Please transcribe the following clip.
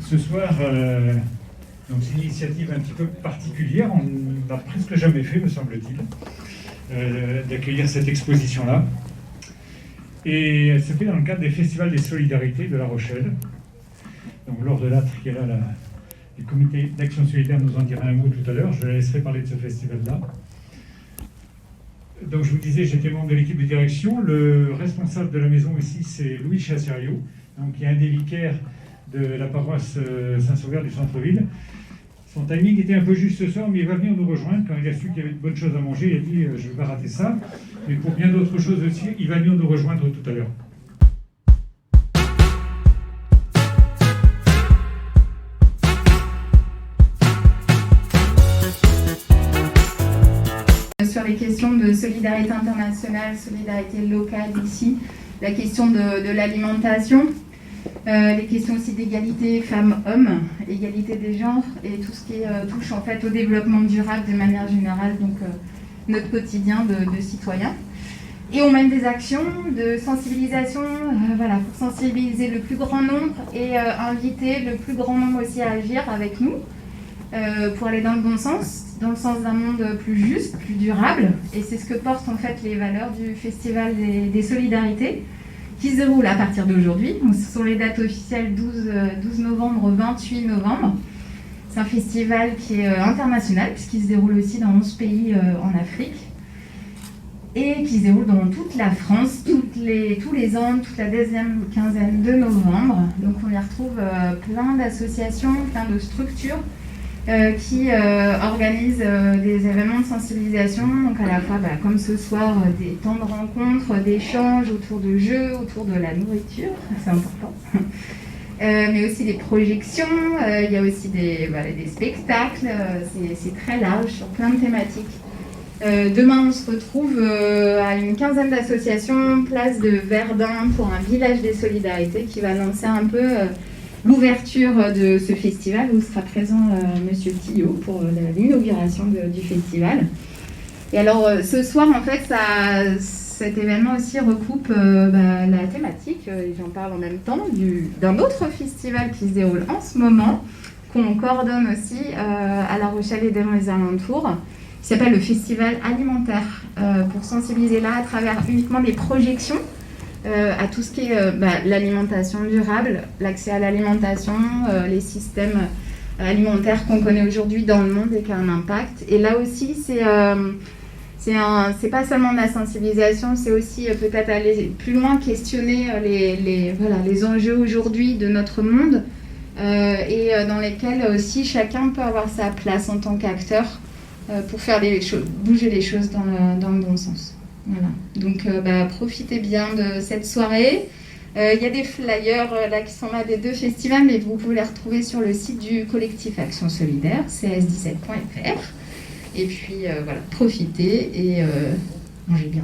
Ce soir, donc c'est une initiative un petit peu particulière, on n'a presque jamais fait, me semble-t-il, d'accueillir cette exposition-là. Et elle se fait dans le cadre des Festivals des Solidarités de La Rochelle. Donc Laure Delattre, qui est là, du comité d'action solidaire, nous en dira un mot tout à l'heure. Je la laisserai parler de ce festival-là. Donc je vous disais, j'étais membre de l'équipe de direction. Le responsable de la maison ici, c'est Louis Chasserio, donc qui est un des vicaires de la paroisse Saint-Sauveur du centre-ville. Son timing était un peu juste ce soir, mais il va venir nous rejoindre. Quand il a su qu'il y avait de bonnes choses à manger, il a dit je ne vais pas rater ça. Mais pour bien d'autres choses aussi, il va venir nous rejoindre tout à l'heure. Sur les questions de solidarité internationale, solidarité locale ici, la question de l'alimentation, les questions aussi d'égalité femmes-hommes, égalité des genres et tout ce qui touche en fait au développement durable de manière générale, donc notre quotidien de citoyens. Et on mène des actions de sensibilisation pour sensibiliser le plus grand nombre et inviter le plus grand nombre aussi à agir avec nous pour aller dans le bon sens, dans le sens d'un monde plus juste, plus durable. Et c'est ce que portent en fait les valeurs du Festival des Solidarités, qui se déroule à partir d'aujourd'hui. Donc, ce sont les dates officielles 12 novembre, 28 novembre. C'est un festival qui est international, puisqu'il se déroule aussi dans 11 pays en Afrique, et qui se déroule dans toute la France, tous les ans, toute la deuxième quinzaine de novembre. Donc on y retrouve plein d'associations, plein de structures qui organisent des événements de sensibilisation, donc à la fois comme ce soir des temps de rencontres, d'échanges autour de jeux, autour de la nourriture, c'est important, mais aussi des projections, il y a aussi des spectacles, c'est très large sur plein de thématiques. Demain on se retrouve à une quinzaine d'associations, place de Verdun pour un village des solidarités qui va lancer un peu l'ouverture de ce festival où sera présent Monsieur Tillot pour l'inauguration du festival. Et alors ce soir en fait cet événement aussi recoupe la thématique, et j'en parle en même temps, d'un autre festival qui se déroule en ce moment, qu'on coordonne aussi à La Rochelle et dans les alentours, qui s'appelle le Festival alimentaire, pour sensibiliser là à travers uniquement des projections à tout ce qui est l'alimentation durable, l'accès à l'alimentation, les systèmes alimentaires qu'on connaît aujourd'hui dans le monde et qui a un impact. Et là aussi, c'est pas seulement de la sensibilisation, c'est aussi peut-être aller plus loin, questionner les enjeux aujourd'hui de notre monde et dans lesquels aussi chacun peut avoir sa place en tant qu'acteur pour faire bouger les choses dans le bon sens. Voilà. Donc profitez bien de cette soirée. Il y a des flyers là qui sont là des deux festivals, mais vous pouvez les retrouver sur le site du collectif Action Solidaire, cs17.fr. Et puis profitez et mangez bien.